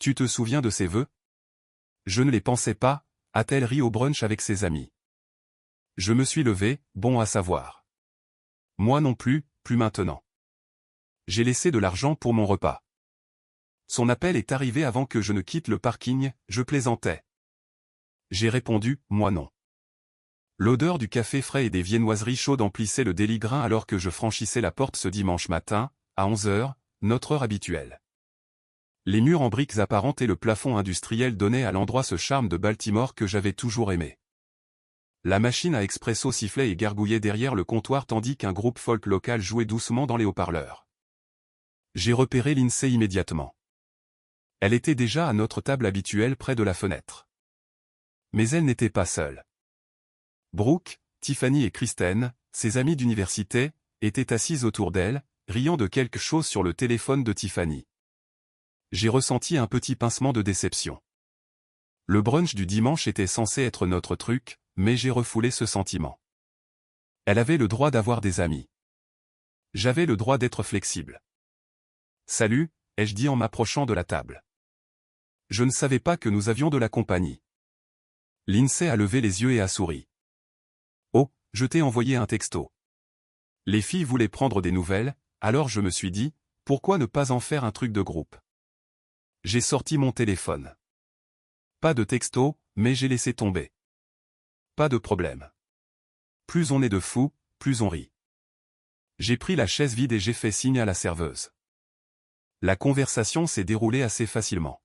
Tu te souviens de ses vœux? Je ne les pensais pas, a-t-elle ri au brunch avec ses amis. Je me suis levé, bon à savoir. Moi non plus, plus maintenant. J'ai laissé de l'argent pour mon repas. Son appel est arrivé avant que je ne quitte le parking, je plaisantais. J'ai répondu, moi non. L'odeur du café frais et des viennoiseries chaudes emplissait le délit grain alors que je franchissais la porte ce dimanche matin, à 11 heures, notre heure habituelle. Les murs en briques apparentes et le plafond industriel donnaient à l'endroit ce charme de Baltimore que j'avais toujours aimé. La machine à expresso sifflait et gargouillait derrière le comptoir tandis qu'un groupe folk local jouait doucement dans les haut-parleurs. J'ai repéré Lindsay immédiatement. Elle était déjà à notre table habituelle près de la fenêtre. Mais elle n'était pas seule. Brooke, Tiffany et Kristen, ses amies d'université, étaient assises autour d'elle, riant de quelque chose sur le téléphone de Tiffany. J'ai ressenti un petit pincement de déception. Le brunch du dimanche était censé être notre truc, mais j'ai refoulé ce sentiment. Elle avait le droit d'avoir des amis. J'avais le droit d'être flexible. Salut, ai-je dit en m'approchant de la table. Je ne savais pas que nous avions de la compagnie. Lindsay a levé les yeux et a souri. Oh, je t'ai envoyé un texto. Les filles voulaient prendre des nouvelles, alors je me suis dit, pourquoi ne pas en faire un truc de groupe? J'ai sorti mon téléphone. Pas de texto, mais j'ai laissé tomber. Pas de problème. Plus on est de fous, plus on rit. J'ai pris la chaise vide et j'ai fait signe à la serveuse. La conversation s'est déroulée assez facilement.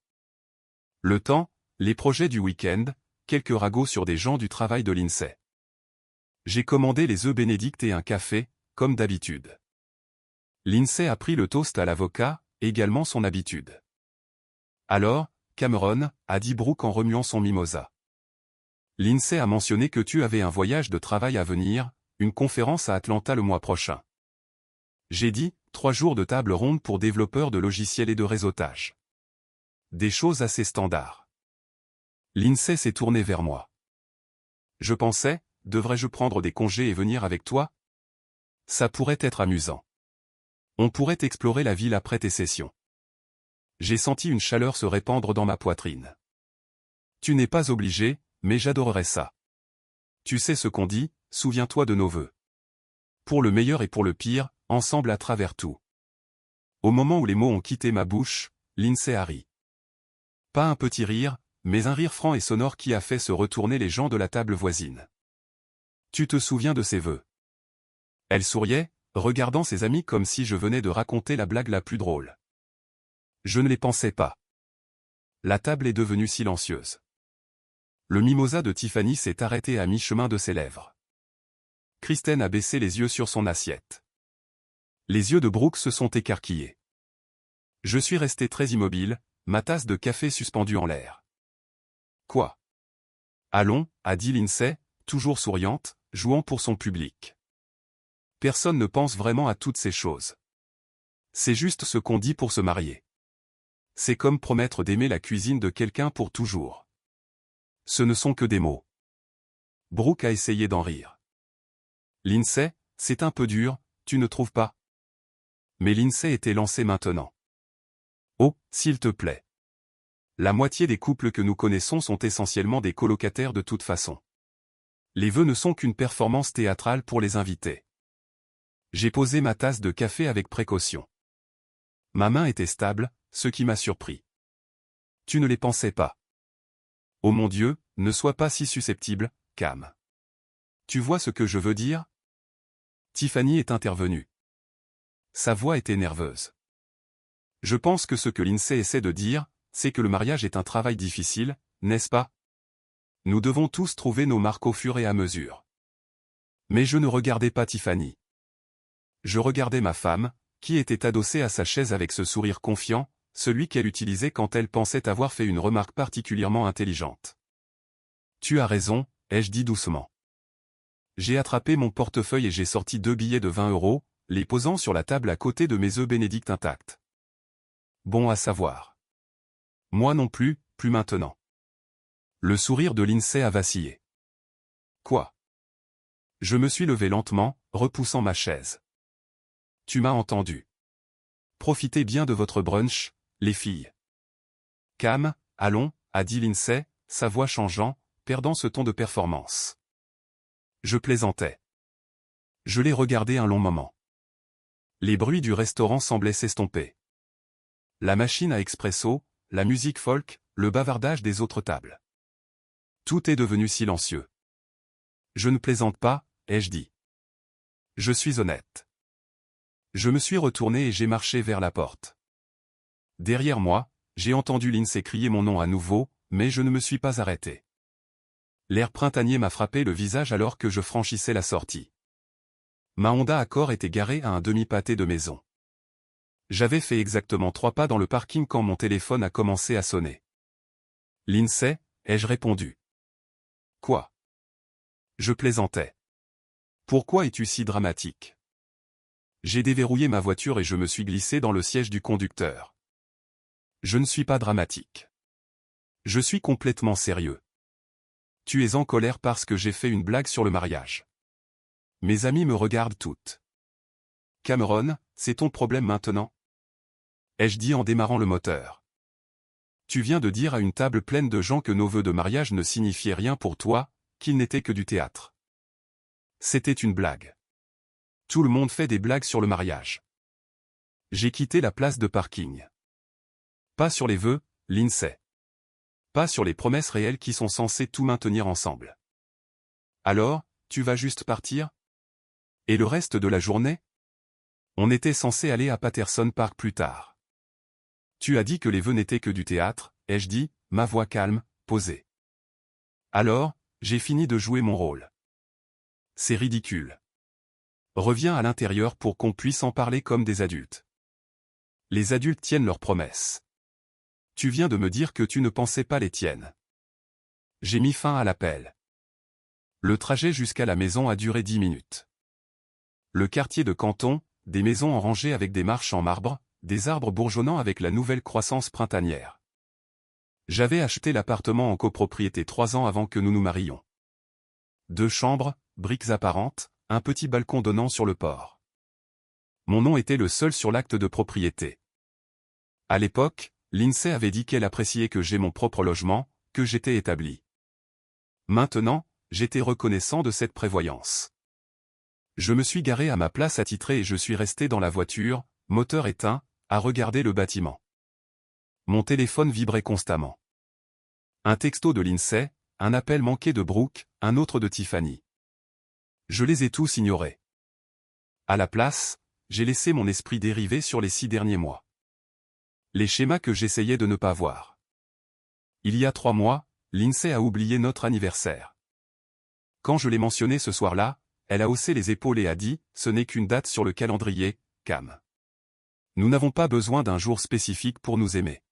Le temps, les projets du week-end, quelques ragots sur des gens du travail de Lindsay. J'ai commandé les œufs bénédicts et un café, comme d'habitude. Lindsay a pris le toast à l'avocat, également son habitude. Alors, Cameron, a dit Brooke en remuant son mimosa. Lindsay a mentionné que tu avais un voyage de travail à venir, une conférence à Atlanta le mois prochain. J'ai dit, 3 jours de table ronde pour développeurs de logiciels et de réseautage. Des choses assez standards. Lindsay s'est tournée vers moi. Je pensais, devrais-je prendre des congés et venir avec toi? Ça pourrait être amusant. On pourrait explorer la ville après tes sessions. J'ai senti une chaleur se répandre dans ma poitrine. Tu n'es pas obligé, mais j'adorerais ça. Tu sais ce qu'on dit, souviens-toi de nos vœux. Pour le meilleur et pour le pire, ensemble à travers tout. Au moment où les mots ont quitté ma bouche, Lindsay a ri. Pas un petit rire, mais un rire franc et sonore qui a fait se retourner les gens de la table voisine. Tu te souviens de ses vœux? Elle souriait, regardant ses amis comme si je venais de raconter la blague la plus drôle. Je ne les pensais pas. La table est devenue silencieuse. Le mimosa de Tiffany s'est arrêté à mi-chemin de ses lèvres. Kristen a baissé les yeux sur son assiette. Les yeux de Brooke se sont écarquillés. Je suis resté très immobile, ma tasse de café suspendue en l'air. Quoi? Allons, a dit Lindsay, toujours souriante, jouant pour son public. Personne ne pense vraiment à toutes ces choses. C'est juste ce qu'on dit pour se marier. C'est comme promettre d'aimer la cuisine de quelqu'un pour toujours. Ce ne sont que des mots. Brooke a essayé d'en rire. Lindsay, c'est un peu dur, tu ne trouves pas? Mais Lindsay était lancée maintenant. Oh, s'il te plaît. La moitié des couples que nous connaissons sont essentiellement des colocataires de toute façon. Les vœux ne sont qu'une performance théâtrale pour les invités. J'ai posé ma tasse de café avec précaution. Ma main était stable, ce qui m'a surpris. Tu ne les pensais pas. Oh mon Dieu, ne sois pas si susceptible, Cam. Tu vois ce que je veux dire? Tiffany est intervenue. Sa voix était nerveuse. Je pense que ce que Lindsay essaie de dire, c'est que le mariage est un travail difficile, n'est-ce pas? Nous devons tous trouver nos marques au fur et à mesure. Mais je ne regardais pas Tiffany. Je regardais ma femme, qui était adossée à sa chaise avec ce sourire confiant, celui qu'elle utilisait quand elle pensait avoir fait une remarque particulièrement intelligente. Tu as raison, ai-je dit doucement. J'ai attrapé mon portefeuille et j'ai sorti 2 billets de 20 €, les posant sur la table à côté de mes œufs bénédicts intacts. Bon à savoir. Moi non plus, plus maintenant. Le sourire de Lindsay a vacillé. Quoi? Je me suis levé lentement, repoussant ma chaise. Tu m'as entendu. Profitez bien de votre brunch, les filles. Cam, allons, a dit Lindsay, sa voix changeant, perdant ce ton de performance. Je plaisantais. Je l'ai regardé un long moment. Les bruits du restaurant semblaient s'estomper. La machine à expresso, la musique folk, le bavardage des autres tables. Tout est devenu silencieux. Je ne plaisante pas, ai-je dit. Je suis honnête. Je me suis retourné et j'ai marché vers la porte. Derrière moi, j'ai entendu Lindsay crier mon nom à nouveau, mais je ne me suis pas arrêté. L'air printanier m'a frappé le visage alors que je franchissais la sortie. Ma Honda Accord était garée à un demi-pâté de maison. J'avais fait exactement 3 pas dans le parking quand mon téléphone a commencé à sonner. Lindsay, ai-je répondu. Quoi? Je plaisantais. Pourquoi es-tu si dramatique? J'ai déverrouillé ma voiture et je me suis glissé dans le siège du conducteur. Je ne suis pas dramatique. Je suis complètement sérieux. Tu es en colère parce que j'ai fait une blague sur le mariage. Mes amis me regardent toutes. Cameron, c'est ton problème maintenant? Ai-je dit en démarrant le moteur. Tu viens de dire à une table pleine de gens que nos vœux de mariage ne signifiaient rien pour toi, qu'ils n'étaient que du théâtre. C'était une blague. Tout le monde fait des blagues sur le mariage. J'ai quitté la place de parking. Pas sur les vœux, Lindsay. Pas sur les promesses réelles qui sont censées tout maintenir ensemble. Alors, tu vas juste partir? Et le reste de la journée? On était censé aller à Patterson Park plus tard. Tu as dit que les vœux n'étaient que du théâtre, ai-je dit, ma voix calme, posée. Alors, j'ai fini de jouer mon rôle. C'est ridicule. Reviens à l'intérieur pour qu'on puisse en parler comme des adultes. Les adultes tiennent leurs promesses. Tu viens de me dire que tu ne pensais pas les tiennes. J'ai mis fin à l'appel. Le trajet jusqu'à la maison a duré 10 minutes. Le quartier de Canton, des maisons en rangée avec des marches en marbre, des arbres bourgeonnant avec la nouvelle croissance printanière. J'avais acheté l'appartement en copropriété 3 ans avant que nous nous marions. 2 chambres, briques apparentes, un petit balcon donnant sur le port. Mon nom était le seul sur l'acte de propriété. À l'époque, Lindsay avait dit qu'elle appréciait que j'ai mon propre logement, que j'étais établi. Maintenant, j'étais reconnaissant de cette prévoyance. Je me suis garé à ma place attitrée et je suis resté dans la voiture, moteur éteint, à regarder le bâtiment. Mon téléphone vibrait constamment. Un texto de Lindsay, un appel manqué de Brooke, un autre de Tiffany. Je les ai tous ignorés. À la place, j'ai laissé mon esprit dériver sur les 6 derniers mois. Les schémas que j'essayais de ne pas voir. Il y a 3 mois, Lindsay a oublié notre anniversaire. Quand je l'ai mentionné ce soir-là, elle a haussé les épaules et a dit, ce n'est qu'une date sur le calendrier, Cam. Nous n'avons pas besoin d'un jour spécifique pour nous aimer.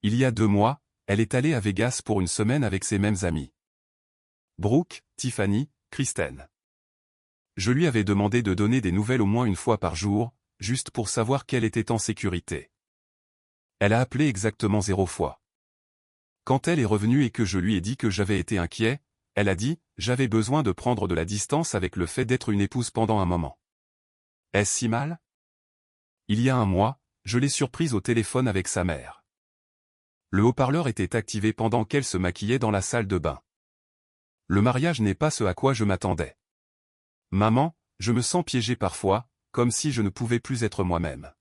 Il y a 2 mois, elle est allée à Vegas pour une semaine avec ses mêmes amis. Brooke, Tiffany, Kristen. Je lui avais demandé de donner des nouvelles au moins une fois par jour, juste pour savoir qu'elle était en sécurité. Elle a appelé exactement 0 fois. Quand elle est revenue et que je lui ai dit que j'avais été inquiet, elle a dit, j'avais besoin de prendre de la distance avec le fait d'être une épouse pendant un moment. Est-ce si mal? Il y a 1 mois, je l'ai surprise au téléphone avec sa mère. Le haut-parleur était activé pendant qu'elle se maquillait dans la salle de bain. Le mariage n'est pas ce à quoi je m'attendais. Maman, je me sens piégé parfois, comme si je ne pouvais plus être moi-même.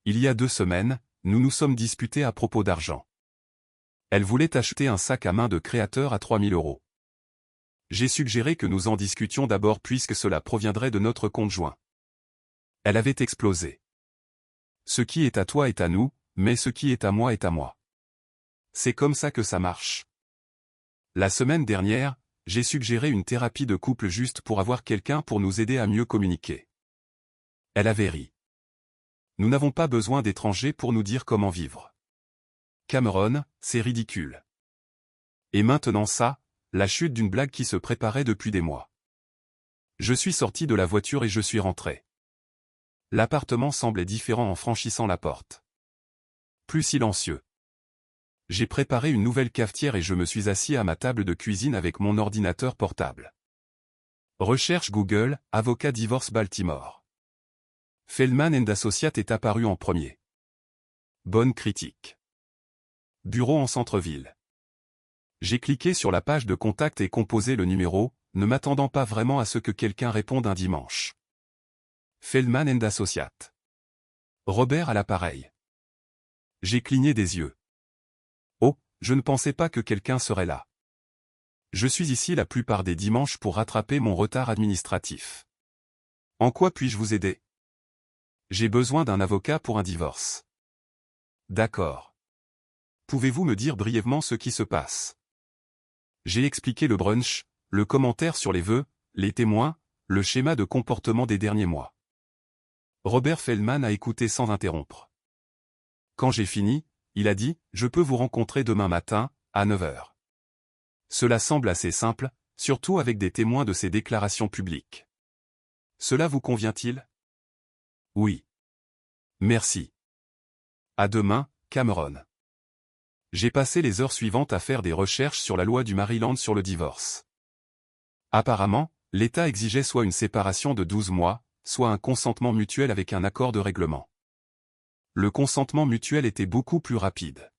Il y a 2 semaines, nous nous sommes disputés à propos d'argent. Elle voulait acheter un sac à main de créateur à 3 000 €. J'ai suggéré que nous en discutions d'abord puisque cela proviendrait de notre compte joint. Elle avait explosé. Ce qui est à toi est à nous, mais ce qui est à moi est à moi. C'est comme ça que ça marche. La semaine dernière, j'ai suggéré une thérapie de couple juste pour avoir quelqu'un pour nous aider à mieux communiquer. Elle avait ri. Nous n'avons pas besoin d'étrangers pour nous dire comment vivre. Cameron, c'est ridicule. Et maintenant ça, la chute d'une blague qui se préparait depuis des mois. Je suis sorti de la voiture et je suis rentré. L'appartement semblait différent en franchissant la porte. Plus silencieux. J'ai préparé une nouvelle cafetière et je me suis assis à ma table de cuisine avec mon ordinateur portable. Recherche Google, avocat divorce Baltimore. Feldman & Associates est apparu en premier. Bonne critique. bureau en centre-ville. J'ai cliqué sur la page de contact et composé le numéro, ne m'attendant pas vraiment à ce que quelqu'un réponde un dimanche. Feldman & Associates. Robert à l'appareil. J'ai cligné des yeux. Oh, je ne pensais pas que quelqu'un serait là. Je suis ici la plupart des dimanches pour rattraper mon retard administratif. En quoi puis-je vous aider? J'ai besoin d'un avocat pour un divorce. D'accord. Pouvez-vous me dire brièvement ce qui se passe? J'ai expliqué le brunch, le commentaire sur les vœux, les témoins, le schéma de comportement des derniers mois. Robert Feldman a écouté sans interrompre. Quand j'ai fini, il a dit « Je peux vous rencontrer demain matin, à 9 heures. » Cela semble assez simple, surtout avec des témoins de ses déclarations publiques. Cela vous convient-il? Oui. Merci. À demain, Cameron. J'ai passé les heures suivantes à faire des recherches sur la loi du Maryland sur le divorce. Apparemment, l'État exigeait soit une séparation de 12 mois, soit un consentement mutuel avec un accord de règlement. Le consentement mutuel était beaucoup plus rapide.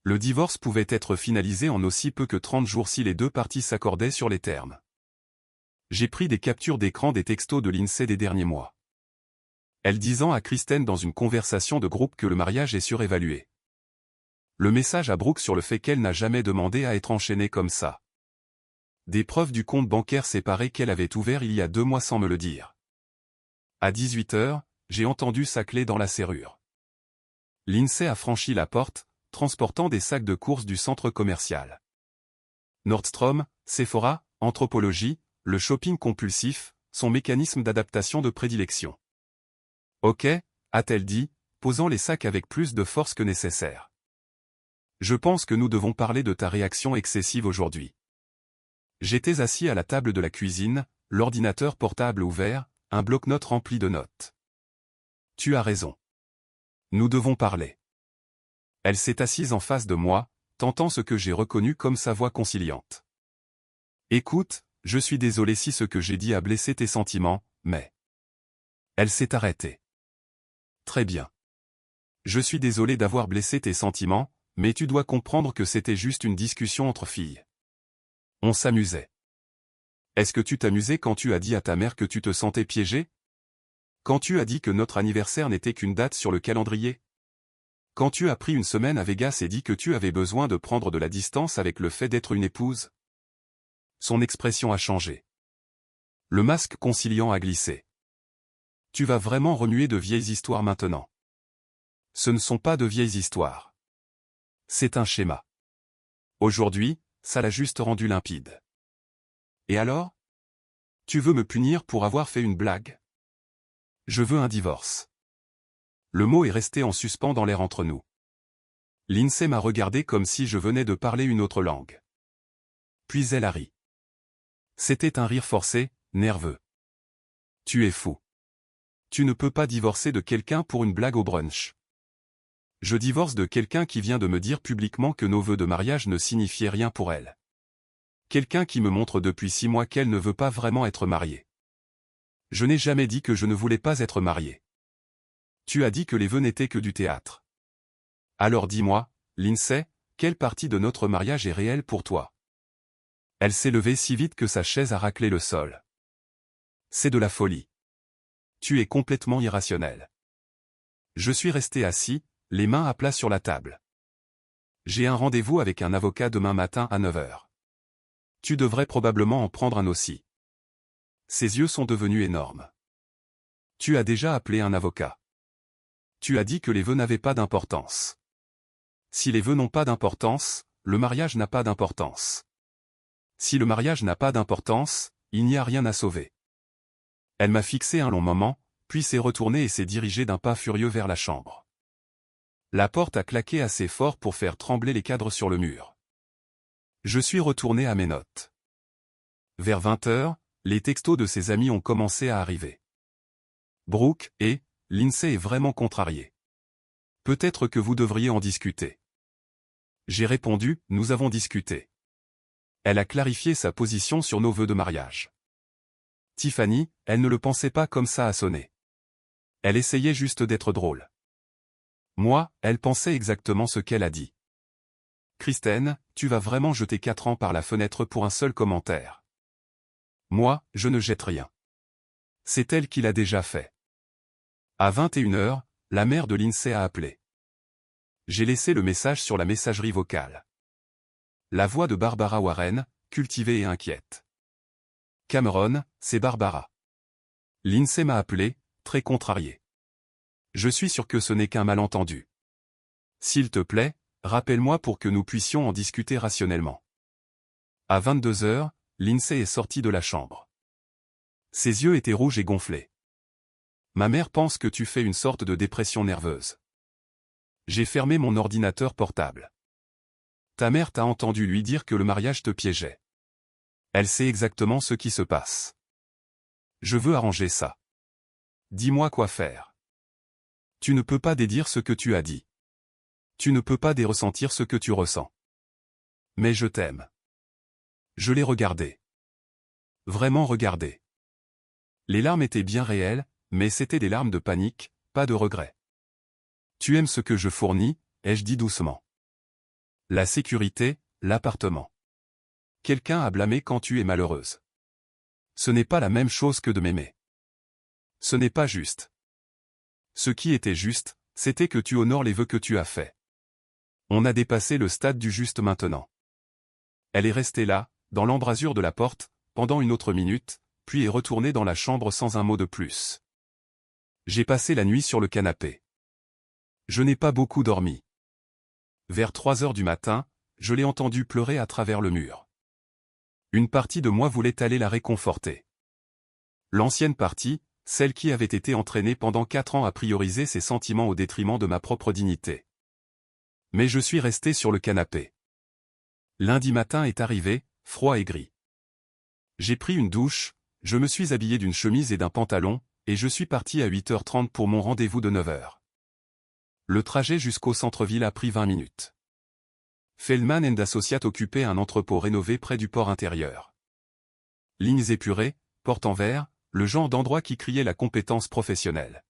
Le divorce pouvait être finalisé en aussi peu que 30 jours si les deux parties s'accordaient sur les termes. J'ai pris des captures d'écran des textos de l'INSEE des derniers mois. Elle disant à Kristen dans une conversation de groupe que le mariage est surévalué. Le message à Brooke sur le fait qu'elle n'a jamais demandé à être enchaînée comme ça. Des preuves du compte bancaire séparé qu'elle avait ouvert il y a 2 mois sans me le dire. À 18 heures, j'ai entendu sa clé dans la serrure. L'INSEE a franchi la porte, transportant des sacs de courses du centre commercial. Nordstrom, Sephora, Anthropologie, le shopping compulsif, son mécanisme d'adaptation de prédilection. Ok, a-t-elle dit, posant les sacs avec plus de force que nécessaire. Je pense que nous devons parler de ta réaction excessive aujourd'hui. J'étais assis à la table de la cuisine, l'ordinateur portable ouvert, un bloc-notes rempli de notes. Tu as raison. Nous devons parler. Elle s'est assise en face de moi, tentant ce que j'ai reconnu comme sa voix conciliante. Écoute, je suis désolé si ce que j'ai dit a blessé tes sentiments, mais... Elle s'est arrêtée. Très bien. Je suis désolé d'avoir blessé tes sentiments, mais tu dois comprendre que c'était juste une discussion entre filles. On s'amusait. Est-ce que tu t'amusais quand tu as dit à ta mère que tu te sentais piégé? Quand tu as dit que notre anniversaire n'était qu'une date sur le calendrier? Quand tu as pris une semaine à Vegas et dit que tu avais besoin de prendre de la distance avec le fait d'être une épouse? Son expression a changé. Le masque conciliant a glissé. Tu vas vraiment remuer de vieilles histoires maintenant. Ce ne sont pas de vieilles histoires. C'est un schéma. Aujourd'hui, ça l'a juste rendu limpide. Et alors? Tu veux me punir pour avoir fait une blague? Je veux un divorce. Le mot est resté en suspens dans l'air entre nous. L'INSEE m'a regardé comme si je venais de parler une autre langue. Puis elle a ri. C'était un rire forcé, nerveux. Tu es fou. Tu ne peux pas divorcer de quelqu'un pour une blague au brunch. Je divorce de quelqu'un qui vient de me dire publiquement que nos vœux de mariage ne signifiaient rien pour elle. Quelqu'un qui me montre depuis 6 mois qu'elle ne veut pas vraiment être mariée. Je n'ai jamais dit que je ne voulais pas être marié. Tu as dit que les vœux n'étaient que du théâtre. Alors dis-moi, l'INSEE, quelle partie de notre mariage est réelle pour toi? Elle s'est levée si vite que sa chaise a raclé le sol. C'est de la folie. Tu es complètement irrationnel. Je suis resté assis, les mains à plat sur la table. J'ai un rendez-vous avec un avocat demain matin à 9 heures. Tu devrais probablement en prendre un aussi. Ses yeux sont devenus énormes. Tu as déjà appelé un avocat. Tu as dit que les vœux n'avaient pas d'importance. Si les vœux n'ont pas d'importance, le mariage n'a pas d'importance. Si le mariage n'a pas d'importance, il n'y a rien à sauver. Elle m'a fixé un long moment, puis s'est retournée et s'est dirigée d'un pas furieux vers la chambre. La porte a claqué assez fort pour faire trembler les cadres sur le mur. Je suis retourné à mes notes. Vers 20 heures, les textos de ses amis ont commencé à arriver. Brooke et l'INSEE est vraiment contrarié. Peut-être que vous devriez en discuter. J'ai répondu, nous avons discuté. Elle a clarifié sa position sur nos vœux de mariage. Tiffany, elle ne le pensait pas comme ça à sonner. Elle essayait juste d'être drôle. Moi, elle pensait exactement ce qu'elle a dit. Kristen, tu vas vraiment jeter 4 ans par la fenêtre pour un seul commentaire. Moi, je ne jette rien. C'est elle qui l'a déjà fait. À 21h, la mère de Lindsay a appelé. J'ai laissé le message sur la messagerie vocale. La voix de Barbara Warren, cultivée et inquiète. Cameron, c'est Barbara. Lindsay m'a appelé, très contrarié. Je suis sûr que ce n'est qu'un malentendu. S'il te plaît, rappelle-moi pour que nous puissions en discuter rationnellement. À 22h, Lindsay est sortie de la chambre. Ses yeux étaient rouges et gonflés. Ma mère pense que tu fais une sorte de dépression nerveuse. J'ai fermé mon ordinateur portable. Ta mère t'a entendu lui dire que le mariage te piégeait. Elle sait exactement ce qui se passe. Je veux arranger ça. Dis-moi quoi faire. Tu ne peux pas dédire ce que tu as dit. Tu ne peux pas déressentir ce que tu ressens. Mais je t'aime. Je l'ai regardé. Vraiment regardé. Les larmes étaient bien réelles, mais c'étaient des larmes de panique, pas de regret. Tu aimes ce que je fournis, ai-je dit doucement. La sécurité, l'appartement. Quelqu'un a blâmé quand tu es malheureuse. Ce n'est pas la même chose que de m'aimer. Ce n'est pas juste. Ce qui était juste, c'était que tu honores les vœux que tu as faits. On a dépassé le stade du juste maintenant. Elle est restée là, dans l'embrasure de la porte, pendant une autre minute, puis est retournée dans la chambre sans un mot de plus. J'ai passé la nuit sur le canapé. Je n'ai pas beaucoup dormi. Vers 3h du matin, je l'ai entendu pleurer à travers le mur. Une partie de moi voulait aller la réconforter. L'ancienne partie, celle qui avait été entraînée pendant 4 ans à prioriser ses sentiments au détriment de ma propre dignité. Mais je suis resté sur le canapé. Lundi matin est arrivé, froid et gris. J'ai pris une douche, je me suis habillé d'une chemise et d'un pantalon, et je suis parti à 8h30 pour mon rendez-vous de 9h. Le trajet jusqu'au centre-ville a pris 20 minutes. Feldman & Associates occupait un entrepôt rénové près du port intérieur. Lignes épurées, portes en verre, le genre d'endroit qui criait la compétence professionnelle.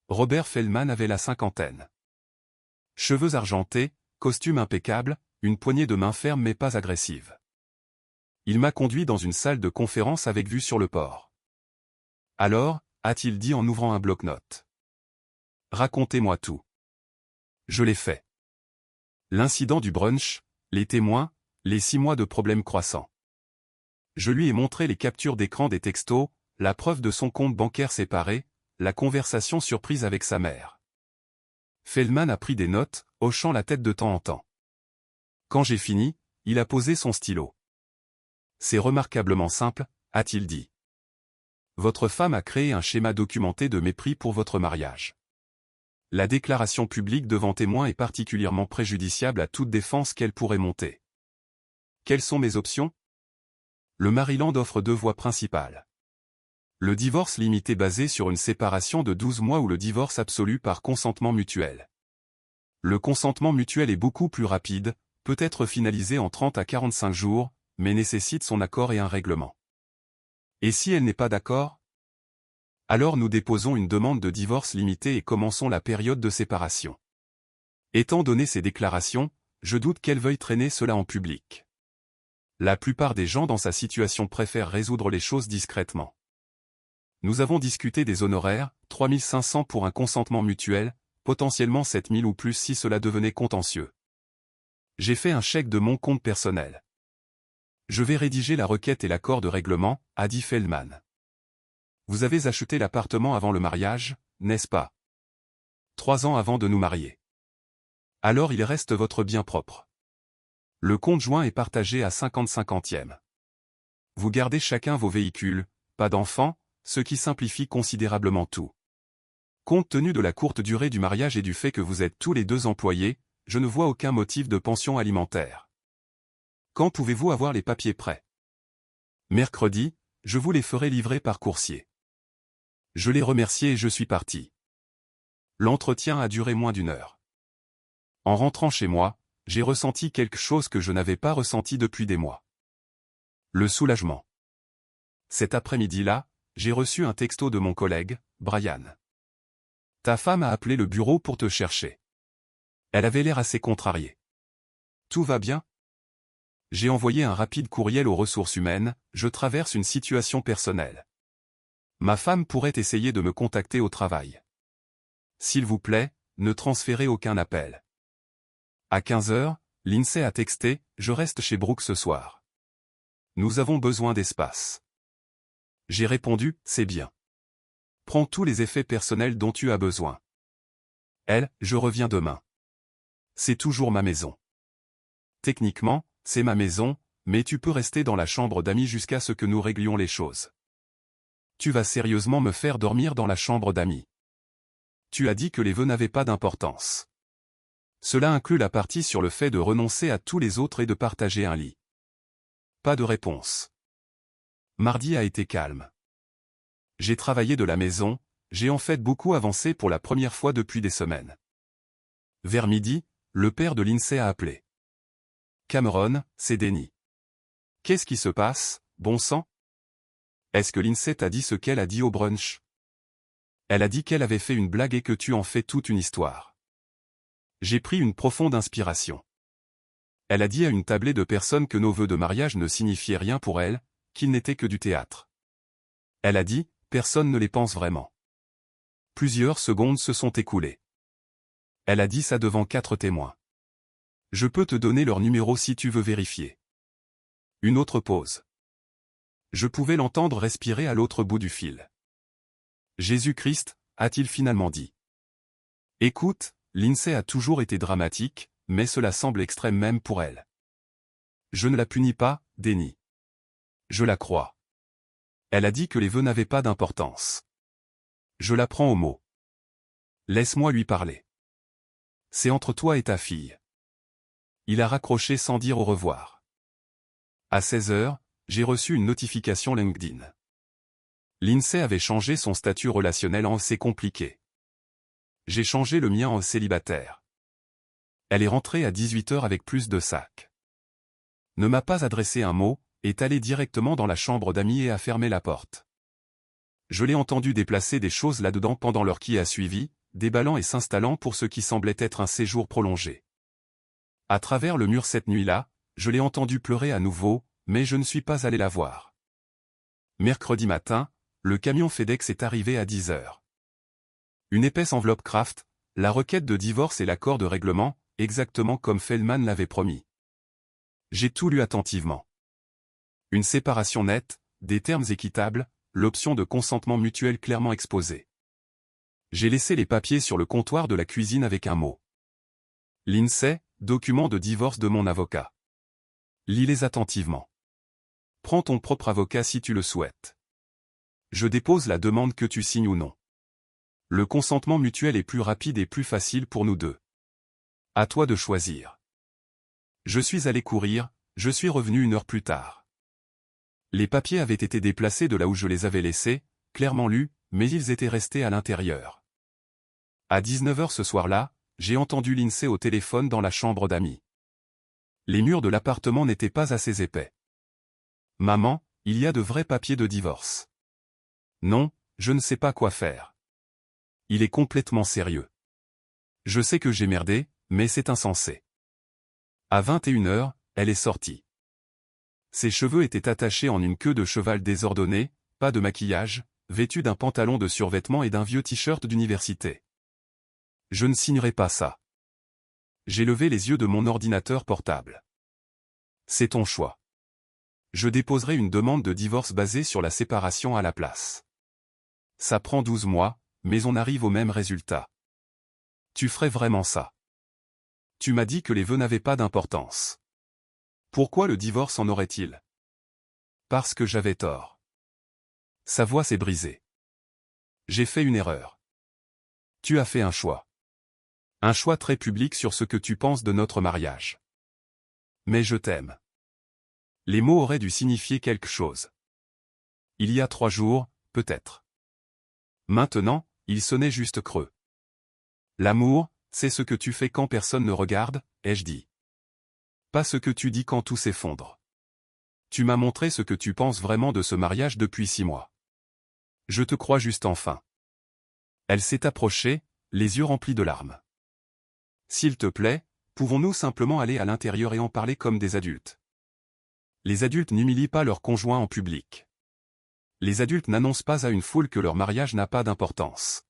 Robert Feldman avait la cinquantaine. Cheveux argentés, costume impeccable, une poignée de main ferme mais pas agressive. Il m'a conduit dans une salle de conférence avec vue sur le port. Alors, a-t-il dit en ouvrant un bloc-notes. Racontez-moi tout. Je l'ai fait. L'incident du brunch, les témoins, les 6 mois de problèmes croissants. Je lui ai montré les captures d'écran des textos, la preuve de son compte bancaire séparé, la conversation surprise avec sa mère. Feldman a pris des notes, hochant la tête de temps en temps. Quand j'ai fini, il a posé son stylo. C'est remarquablement simple, a-t-il dit. Votre femme a créé un schéma documenté de mépris pour votre mariage. La déclaration publique devant témoins est particulièrement préjudiciable à toute défense qu'elle pourrait monter. Quelles sont mes options? Le Maryland offre 2 voies principales. Le divorce limité basé sur une séparation de 12 mois ou le divorce absolu par consentement mutuel. Le consentement mutuel est beaucoup plus rapide, peut être finalisé en 30 à 45 jours, mais nécessite son accord et un règlement. Et si elle n'est pas d'accord? Alors nous déposons une demande de divorce limité et commençons la période de séparation. Étant donné ces déclarations, je doute qu'elle veuille traîner cela en public. La plupart des gens dans sa situation préfèrent résoudre les choses discrètement. Nous avons discuté des honoraires, 3 500 pour un consentement mutuel, potentiellement 7 000 ou plus si cela devenait contentieux. J'ai fait un chèque de mon compte personnel. Je vais rédiger la requête et l'accord de règlement, a dit Feldman. Vous avez acheté l'appartement avant le mariage, n'est-ce pas? 3 ans avant de nous marier. Alors il reste votre bien propre. Le compte joint est partagé à 50-50e. Vous gardez chacun vos véhicules, pas d'enfants, ce qui simplifie considérablement tout. Compte tenu de la courte durée du mariage et du fait que vous êtes tous les 2 employés, je ne vois aucun motif de pension alimentaire. Quand pouvez-vous avoir les papiers prêts? Mercredi, je vous les ferai livrer par coursier. Je l'ai remercié et je suis parti. L'entretien a duré moins d'1 heure. En rentrant chez moi, j'ai ressenti quelque chose que je n'avais pas ressenti depuis des mois. Le soulagement. Cet après-midi-là, j'ai reçu un texto de mon collègue, Brian. Ta femme a appelé le bureau pour te chercher. Elle avait l'air assez contrariée. Tout va bien? J'ai envoyé un rapide courriel aux ressources humaines, je traverse une situation personnelle. Ma femme pourrait essayer de me contacter au travail. S'il vous plaît, ne transférez aucun appel. À 15 heures, Lindsay a texté, je reste chez Brooke ce soir. Nous avons besoin d'espace. J'ai répondu, c'est bien. Prends tous les effets personnels dont tu as besoin. Elle, je reviens demain. C'est toujours ma maison. Techniquement, c'est ma maison, mais tu peux rester dans la chambre d'amis jusqu'à ce que nous réglions les choses. Tu vas sérieusement me faire dormir dans la chambre d'amis. Tu as dit que les vœux n'avaient pas d'importance. Cela inclut la partie sur le fait de renoncer à tous les autres et de partager un lit. Pas de réponse. Mardi a été calme. J'ai travaillé de la maison, j'ai en fait beaucoup avancé pour la première fois depuis des semaines. Vers midi, le père de Lindsay a appelé. Cameron, c'est Denny. Qu'est-ce qui se passe, bon sang? Est-ce que Lindsay t'a dit ce qu'elle a dit au brunch? Elle a dit qu'elle avait fait une blague et que tu en fais toute une histoire. J'ai pris une profonde inspiration. Elle a dit à une tablée de personnes que nos vœux de mariage ne signifiaient rien pour elle, qu'ils n'étaient que du théâtre. Elle a dit, personne ne les pense vraiment. Plusieurs secondes se sont écoulées. Elle a dit ça devant 4 témoins. Je peux te donner leur numéro si tu veux vérifier. Une autre pause. Je pouvais l'entendre respirer à l'autre bout du fil. Jésus-Christ, a-t-il finalement dit. Écoute, Lindsay a toujours été dramatique, mais cela semble extrême même pour elle. Je ne la punis pas, Denny. Je la crois. Elle a dit que les vœux n'avaient pas d'importance. Je la prends au mot. Laisse-moi lui parler. C'est entre toi et ta fille. Il a raccroché sans dire au revoir. À 16 heures, j'ai reçu une notification LinkedIn. Lindsay avait changé son statut relationnel en c'est compliqué. J'ai changé le mien en célibataire. Elle est rentrée à 18 heures avec plus de sacs. Ne m'a pas adressé un mot, est allée directement dans la chambre d'amis et a fermé la porte. Je l'ai entendu déplacer des choses là-dedans pendant l'heure qui a suivi, déballant et s'installant pour ce qui semblait être un séjour prolongé. À travers le mur cette nuit-là, je l'ai entendu pleurer à nouveau, mais je ne suis pas allé la voir. Mercredi matin, le camion FedEx est arrivé à 10 heures. Une épaisse enveloppe Kraft, la requête de divorce et l'accord de règlement, exactement comme Feldman l'avait promis. J'ai tout lu attentivement. Une séparation nette, des termes équitables, l'option de consentement mutuel clairement exposée. J'ai laissé les papiers sur le comptoir de la cuisine avec un mot. Lindsay, document de divorce de mon avocat. Lis-les attentivement. Prends ton propre avocat si tu le souhaites. Je dépose la demande que tu signes ou non. Le consentement mutuel est plus rapide et plus facile pour nous deux. À toi de choisir. Je suis allé courir, je suis revenu 1 heure plus tard. Les papiers avaient été déplacés de là où je les avais laissés, clairement lus, mais ils étaient restés à l'intérieur. À 19 heures ce soir-là, j'ai entendu Lindsay au téléphone dans la chambre d'amis. Les murs de l'appartement n'étaient pas assez épais. Maman, il y a de vrais papiers de divorce. Non, je ne sais pas quoi faire. Il est complètement sérieux. Je sais que j'ai merdé, mais c'est insensé. À 21 heures, elle est sortie. Ses cheveux étaient attachés en une queue de cheval désordonnée, pas de maquillage, vêtue d'un pantalon de survêtement et d'un vieux t-shirt d'université. Je ne signerai pas ça. J'ai levé les yeux de mon ordinateur portable. C'est ton choix. Je déposerai une demande de divorce basée sur la séparation à la place. Ça prend 12 mois, mais on arrive au même résultat. Tu ferais vraiment ça? Tu m'as dit que les vœux n'avaient pas d'importance. Pourquoi le divorce en aurait-il? Parce que j'avais tort. Sa voix s'est brisée. J'ai fait une erreur. Tu as fait un choix. Un choix très public sur ce que tu penses de notre mariage. Mais je t'aime. Les mots auraient dû signifier quelque chose. Il y a 3 jours, peut-être. Maintenant, il sonnait juste creux. L'amour, c'est ce que tu fais quand personne ne regarde, ai-je dit. Pas ce que tu dis quand tout s'effondre. Tu m'as montré ce que tu penses vraiment de ce mariage depuis 6 mois. Je te crois juste enfin. Elle s'est approchée, les yeux remplis de larmes. S'il te plaît, Pouvons-nous simplement aller à l'intérieur et en parler comme des adultes? Les adultes n'humilient pas leurs conjoints en public. Les adultes n'annoncent pas à une foule que leur mariage n'a pas d'importance.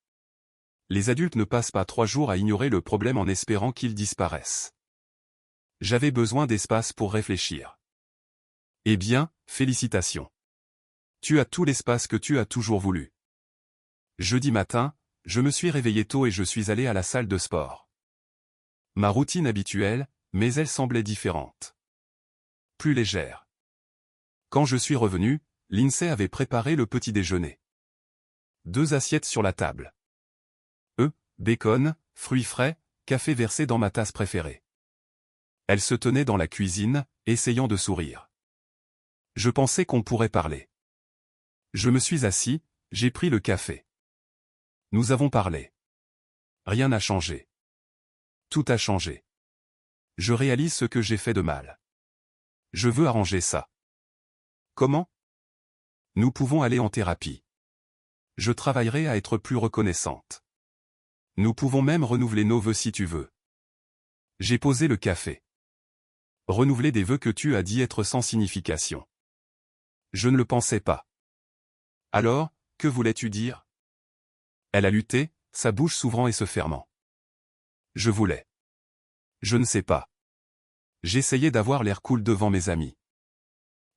Les adultes ne passent pas 3 jours à ignorer le problème en espérant qu'il disparaisse. J'avais besoin d'espace pour réfléchir. Eh bien, félicitations. Tu as tout l'espace que tu as toujours voulu. Jeudi matin, je me suis réveillé tôt et je suis allé à la salle de sport. Ma routine habituelle, mais elle semblait différente. Plus légère. Quand je suis revenu, Lindsay avait préparé le petit déjeuner. 2 assiettes sur la table. Bacon, fruits frais, café versé dans ma tasse préférée. Elle se tenait dans la cuisine, essayant de sourire. Je pensais qu'on pourrait parler. Je me suis assis, j'ai pris le café. Nous avons parlé. Rien n'a changé. Tout a changé. Je réalise ce que j'ai fait de mal. Je veux arranger ça. Comment? Nous pouvons aller en thérapie. Je travaillerai à être plus reconnaissante. Nous pouvons même renouveler nos vœux si tu veux. J'ai posé le café. Renouveler des vœux que tu as dit être sans signification. Je ne le pensais pas. Alors, que voulais-tu dire? Elle a lutté, sa bouche s'ouvrant et se fermant. Je voulais. Je ne sais pas. J'essayais d'avoir l'air cool devant mes amis.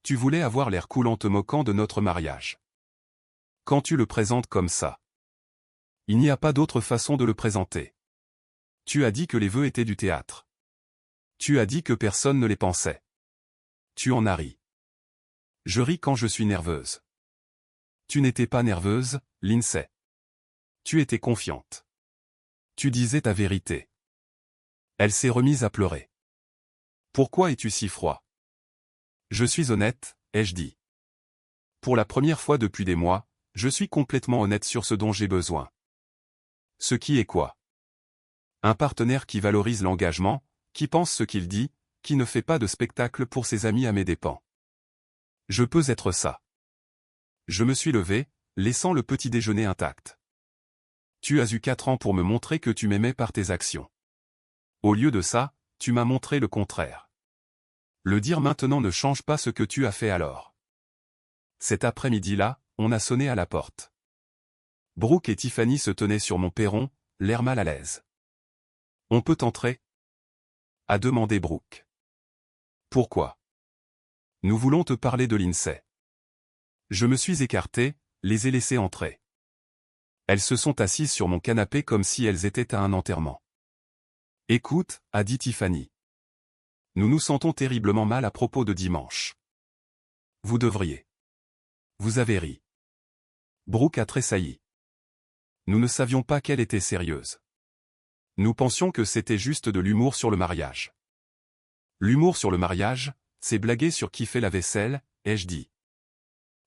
Tu voulais avoir l'air cool en te moquant de notre mariage. Quand tu le présentes comme ça. Il n'y a pas d'autre façon de le présenter. Tu as dit que les vœux étaient du théâtre. Tu as dit que personne ne les pensait. Tu en as ri. Je ris quand je suis nerveuse. Tu n'étais pas nerveuse, Lindsay. Tu étais confiante. Tu disais ta vérité. Elle s'est remise à pleurer. Pourquoi es-tu si froid? Je suis honnête, ai-je dit. Pour la première fois depuis des mois, je suis complètement honnête sur ce dont j'ai besoin. Ce qui est quoi? Un partenaire qui valorise l'engagement, qui pense ce qu'il dit, qui ne fait pas de spectacle pour ses amis à mes dépens. Je peux être ça. Je me suis levé, laissant le petit déjeuner intact. Tu as eu 4 ans pour me montrer que tu m'aimais par tes actions. Au lieu de ça, tu m'as montré le contraire. Le dire maintenant ne change pas ce que tu as fait alors. Cet après-midi-là, on a sonné à la porte. Brooke et Tiffany se tenaient sur mon perron, l'air mal à l'aise. « On peut entrer ?» a demandé Brooke. « Pourquoi ? » ? Nous voulons te parler de Lindsay. Je me suis écarté, les ai laissées entrer. Elles se sont assises sur mon canapé comme si elles étaient à un enterrement. « Écoute, » a dit Tiffany. « Nous nous sentons terriblement mal à propos de dimanche. Vous devriez. Vous avez ri. » Brooke a tressailli. Nous ne savions pas qu'elle était sérieuse. Nous pensions que c'était juste de l'humour sur le mariage. L'humour sur le mariage, c'est blaguer sur qui fait la vaisselle, ai-je dit.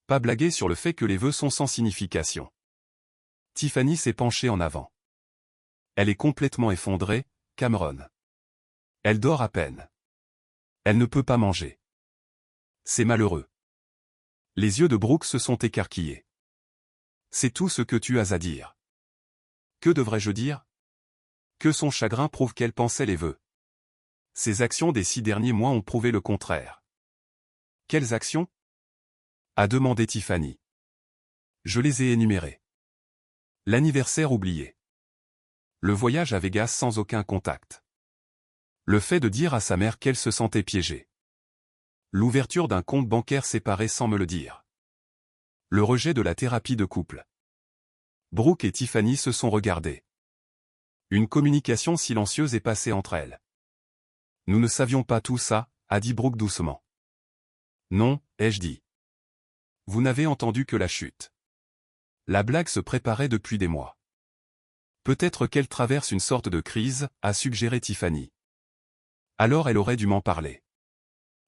Pas blaguer sur le fait que les vœux sont sans signification. Tiffany s'est penchée en avant. Elle est complètement effondrée, Cameron. Elle dort à peine. Elle ne peut pas manger. C'est malheureux. Les yeux de Brooke se sont écarquillés. C'est tout ce que tu as à dire. Que devrais-je dire? Que son chagrin prouve qu'elle pensait les vœux. Ses actions des 6 derniers mois ont prouvé le contraire. Quelles actions? A demandé Tiffany. Je les ai énumérées. L'anniversaire oublié. Le voyage à Vegas sans aucun contact. Le fait de dire à sa mère qu'elle se sentait piégée. L'ouverture d'un compte bancaire séparé sans me le dire. Le rejet de la thérapie de couple. Brooke et Tiffany se sont regardées. Une communication silencieuse est passée entre elles. Nous ne savions pas tout ça, a dit Brooke doucement. Non, ai-je dit. Vous n'avez entendu que la chute. La blague se préparait depuis des mois. Peut-être qu'elle traverse une sorte de crise, a suggéré Tiffany. Alors elle aurait dû m'en parler.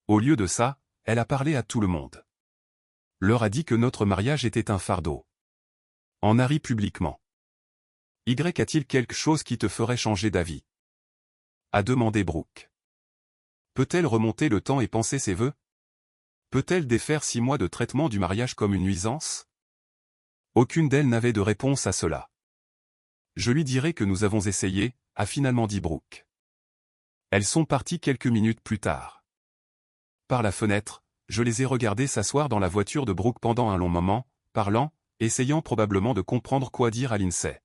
Au lieu de ça, elle a parlé à tout le monde. Leur a dit que notre mariage était un fardeau. En a ri publiquement. Y a-t-il quelque chose qui te ferait changer d'avis? A demandé Brooke. Peut-elle remonter le temps et penser ses vœux? Peut-elle défaire 6 mois de traitement du mariage comme une nuisance? Aucune d'elles n'avait de réponse à cela. Je lui dirai que nous avons essayé, a finalement dit Brooke. Elles sont parties quelques minutes plus tard. Par la fenêtre, je les ai regardées s'asseoir dans la voiture de Brooke pendant un long moment, parlant, essayant probablement de comprendre quoi dire à Lindsay.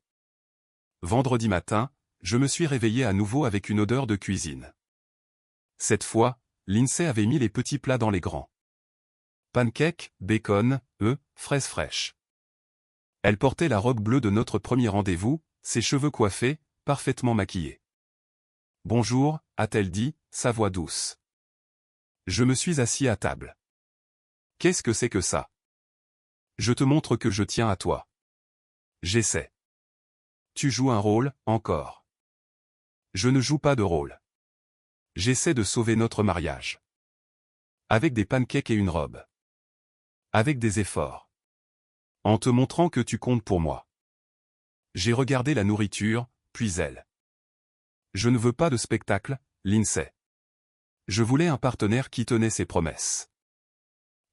Vendredi matin, je me suis réveillé à nouveau avec une odeur de cuisine. Cette fois, Lindsay avait mis les petits plats dans les grands. Pancakes, bacon, œufs, fraises fraîches. Elle portait la robe bleue de notre premier rendez-vous, ses cheveux coiffés, parfaitement maquillés. « Bonjour », a-t-elle dit, sa voix douce. Je me suis assis à table. « Qu'est-ce que c'est que ça ? Je te montre que je tiens à toi. » J'essaie. Tu joues un rôle, encore. Je ne joue pas de rôle. J'essaie de sauver notre mariage. Avec des pancakes et une robe. Avec des efforts. En te montrant que tu comptes pour moi. J'ai regardé la nourriture, puis elle. Je ne veux pas de spectacle, Lindsay. Je voulais un partenaire qui tenait ses promesses.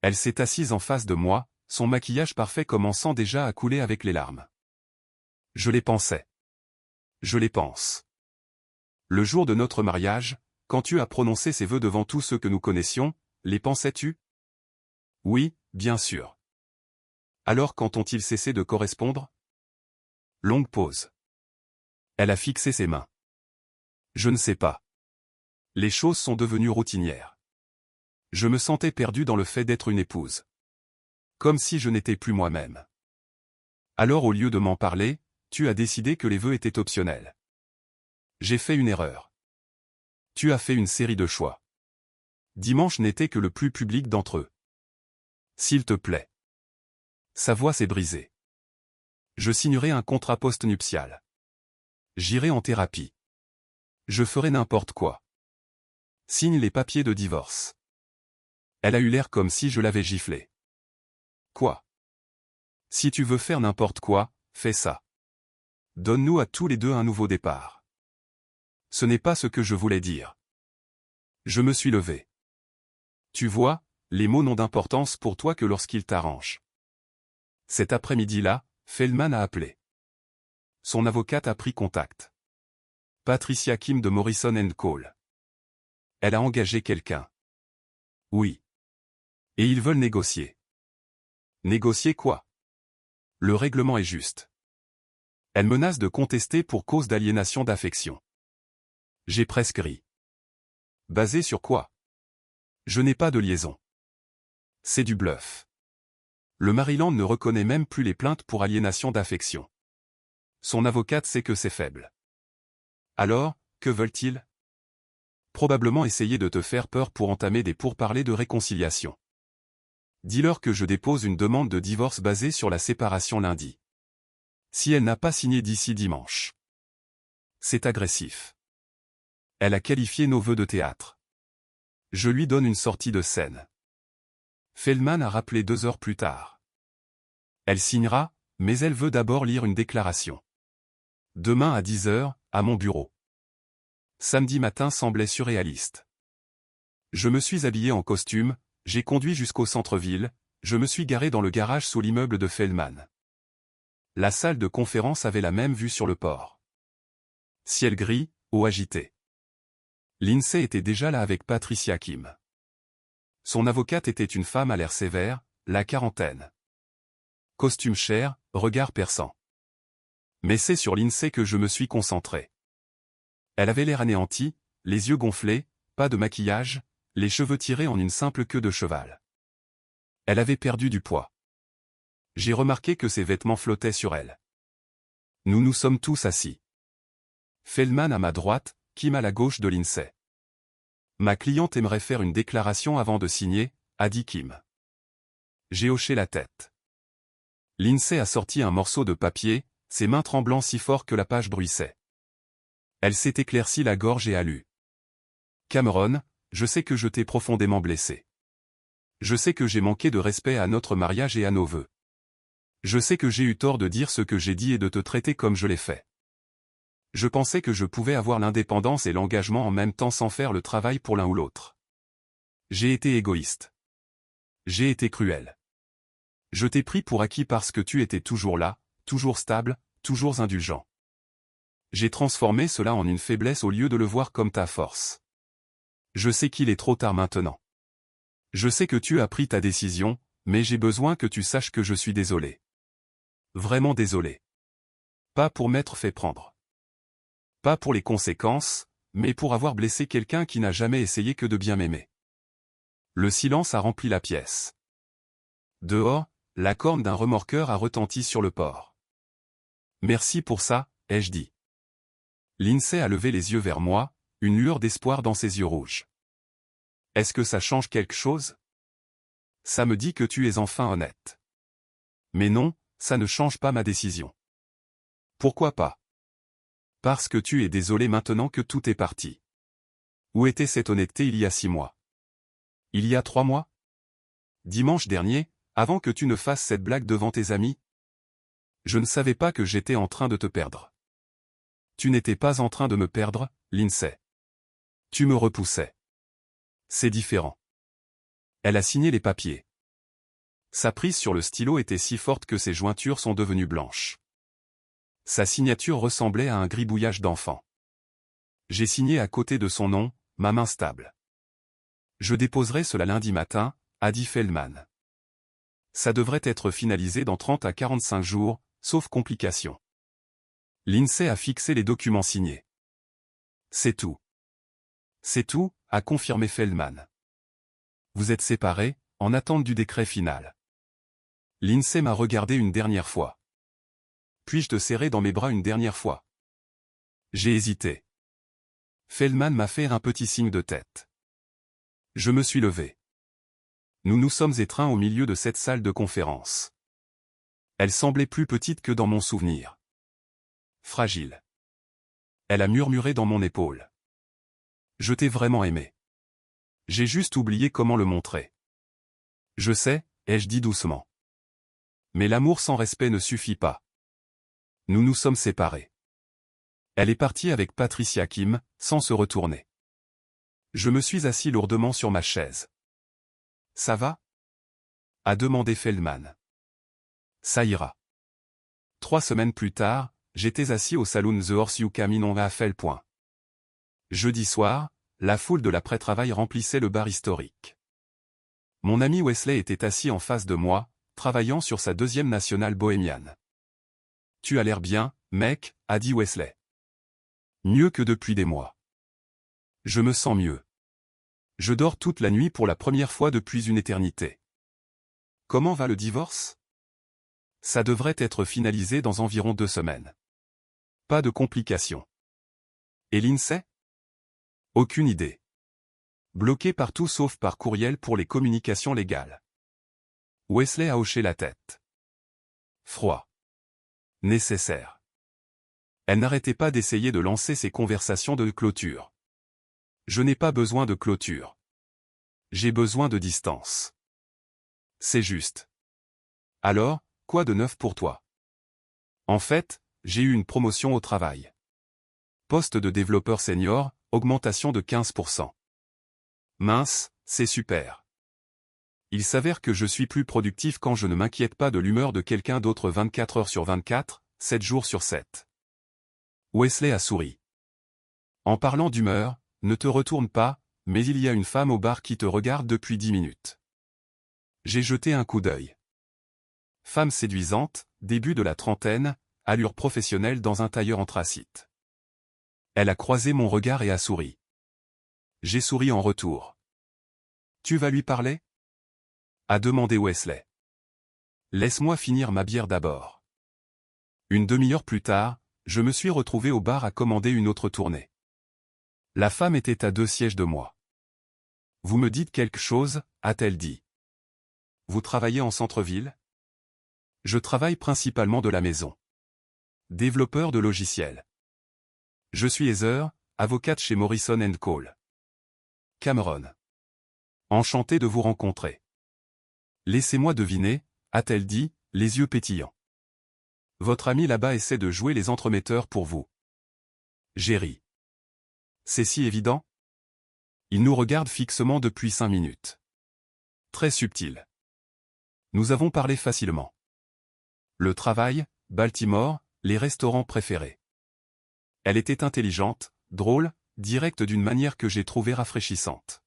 Elle s'est assise en face de moi, son maquillage parfait commençant déjà à couler avec les larmes. Je les pensais. Je les pense. Le jour de notre mariage, quand tu as prononcé ces vœux devant tous ceux que nous connaissions, les pensais-tu? Oui, bien sûr. Alors quand ont-ils cessé de correspondre? Longue pause. Elle a fixé ses mains. Je ne sais pas. Les choses sont devenues routinières. Je me sentais perdu dans le fait d'être une épouse. Comme si je n'étais plus moi-même. Alors au lieu de m'en parler, tu as décidé que les vœux étaient optionnels. J'ai fait une erreur. Tu as fait une série de choix. Dimanche n'était que le plus public d'entre eux. S'il te plaît. Sa voix s'est brisée. Je signerai un contrat post-nuptial. J'irai en thérapie. Je ferai n'importe quoi. Signe les papiers de divorce. Elle a eu l'air comme si je l'avais giflée. Quoi? Si tu veux faire n'importe quoi, fais ça. Donne-nous à tous les deux un nouveau départ. Ce n'est pas ce que je voulais dire. Je me suis levé. Tu vois, les mots n'ont d'importance pour toi que lorsqu'ils t'arrangent. Cet après-midi-là, Feldman a appelé. Son avocate a pris contact. Patricia Kim de Morrison & Cole. Elle a engagé quelqu'un. Oui. Et ils veulent négocier. Négocier quoi? Le règlement est juste. Elle menace de contester pour cause d'aliénation d'affection. J'ai presque ri. Basé sur quoi? Je n'ai pas de liaison. C'est du bluff. Le Maryland ne reconnaît même plus les plaintes pour aliénation d'affection. Son avocate sait que c'est faible. Alors, que veulent-ils? Probablement essayer de te faire peur pour entamer des pourparlers de réconciliation. Dis-leur que je dépose une demande de divorce basée sur la séparation lundi. Si elle n'a pas signé d'ici dimanche. C'est agressif. Elle a qualifié nos vœux de théâtre. Je lui donne une sortie de scène. Feldman a rappelé 2 heures plus tard. Elle signera, mais elle veut d'abord lire une déclaration. Demain à 10 heures, à mon bureau. Samedi matin semblait surréaliste. Je me suis habillé en costume, j'ai conduit jusqu'au centre-ville, je me suis garé dans le garage sous l'immeuble de Feldman. La salle de conférence avait la même vue sur le port. Ciel gris, eau agitée. Lindsay était déjà là avec Patricia Kim. Son avocate était une femme à l'air sévère, la quarantaine. Costume cher, regard perçant. Mais c'est sur Lindsay que je me suis concentré. Elle avait l'air anéantie, les yeux gonflés, pas de maquillage, les cheveux tirés en une simple queue de cheval. Elle avait perdu du poids. J'ai remarqué que ses vêtements flottaient sur elle. Nous nous sommes tous assis. Feldman à ma droite, Kim à la gauche de Lindsay. Ma cliente aimerait faire une déclaration avant de signer, a dit Kim. J'ai hoché la tête. Lindsay a sorti un morceau de papier, ses mains tremblant si fort que la page bruissait. Elle s'est éclaircie la gorge et a lu. Cameron, je sais que je t'ai profondément blessé. Je sais que j'ai manqué de respect à notre mariage et à nos vœux. Je sais que j'ai eu tort de dire ce que j'ai dit et de te traiter comme je l'ai fait. Je pensais que je pouvais avoir l'indépendance et l'engagement en même temps sans faire le travail pour l'un ou l'autre. J'ai été égoïste. J'ai été cruel. Je t'ai pris pour acquis parce que tu étais toujours là, toujours stable, toujours indulgent. J'ai transformé cela en une faiblesse au lieu de le voir comme ta force. Je sais qu'il est trop tard maintenant. Je sais que tu as pris ta décision, mais j'ai besoin que tu saches que je suis désolé. Vraiment désolé. Pas pour m'être fait prendre. Pas pour les conséquences, mais pour avoir blessé quelqu'un qui n'a jamais essayé que de bien m'aimer. Le silence a rempli la pièce. Dehors, la corne d'un remorqueur a retenti sur le port. Merci pour ça, ai-je dit. Lindsay a levé les yeux vers moi, une lueur d'espoir dans ses yeux rouges. Est-ce que ça change quelque chose? Ça me dit que tu es enfin honnête. Mais non, ça ne change pas ma décision. Pourquoi pas? Parce que tu es désolé maintenant que tout est parti. Où était cette honnêteté il y a 6 mois? Il y a 3 mois? Dimanche dernier, avant que tu ne fasses cette blague devant tes amis? Je ne savais pas que j'étais en train de te perdre. Tu n'étais pas en train de me perdre, Lindsay. Tu me repoussais. C'est différent. Elle a signé les papiers. Sa prise sur le stylo était si forte que ses jointures sont devenues blanches. Sa signature ressemblait à un gribouillage d'enfant. J'ai signé à côté de son nom, ma main stable. Je déposerai cela lundi matin, a dit Feldman. Ça devrait être finalisé dans 30 à 45 jours, sauf complications. Lindsay a fixé les documents signés. C'est tout. C'est tout, a confirmé Feldman. Vous êtes séparés, en attente du décret final. Lindsay m'a regardé une dernière fois. Puis-je te serrer dans mes bras une dernière fois? J'ai hésité. Feldman m'a fait un petit signe de tête. Je me suis levé. Nous nous sommes étreints au milieu de cette salle de conférence. Elle semblait plus petite que dans mon souvenir. Fragile. Elle a murmuré dans mon épaule. Je t'ai vraiment aimé. J'ai juste oublié comment le montrer. Je sais, ai-je dit doucement. Mais l'amour sans respect ne suffit pas. Nous nous sommes séparés. Elle est partie avec Patricia Kim, sans se retourner. Je me suis assis lourdement sur ma chaise. Ça va? A demandé Feldman. Ça ira. 3 semaines plus tard, j'étais assis au saloon The Horseshoe Camino à Fell-Point. Jeudi soir, la foule de l'après-travail remplissait le bar historique. Mon ami Wesley était assis en face de moi, travaillant sur sa 2e nationale bohémienne. Tu as l'air bien, mec, a dit Wesley. Mieux que depuis des mois. Je me sens mieux. Je dors toute la nuit pour la première fois depuis une éternité. Comment va le divorce? Ça devrait être finalisé dans environ 2 semaines. Pas de complications. Et Lindsay? Aucune idée. Bloqué partout sauf par courriel pour les communications légales. Wesley a hoché la tête. Froid. Nécessaire. Elle n'arrêtait pas d'essayer de lancer ses conversations de clôture. Je n'ai pas besoin de clôture. J'ai besoin de distance. C'est juste. Alors, quoi de neuf pour toi? En fait, j'ai eu une promotion au travail. Poste de développeur senior, augmentation de 15%. Mince, c'est super. Il s'avère que je suis plus productif quand je ne m'inquiète pas de l'humeur de quelqu'un d'autre 24 heures sur 24, 7 jours sur 7. Wesley a souri. En parlant d'humeur, ne te retourne pas, mais il y a une femme au bar qui te regarde depuis 10 minutes. J'ai jeté un coup d'œil. Femme séduisante, début de la trentaine, allure professionnelle dans un tailleur anthracite. Elle a croisé mon regard et a souri. J'ai souri en retour. Tu vas lui parler? A demandé Wesley. Laisse-moi finir ma bière d'abord. Une demi-heure plus tard, je me suis retrouvé au bar à commander une autre tournée. La femme était à 2 sièges de moi. Vous me dites quelque chose, a-t-elle dit. Vous travaillez en centre-ville? Je travaille principalement de la maison. Développeur de logiciels. Je suis Heather, avocate chez Morrison & Cole. Cameron. Enchanté de vous rencontrer. Laissez-moi deviner, a-t-elle dit, les yeux pétillants. Votre ami là-bas essaie de jouer les entremetteurs pour vous. J'ai ri. C'est si évident? Il nous regarde fixement depuis 5 minutes. Très subtil. Nous avons parlé facilement. Le travail, Baltimore, les restaurants préférés. Elle était intelligente, drôle, direct d'une manière que j'ai trouvée rafraîchissante.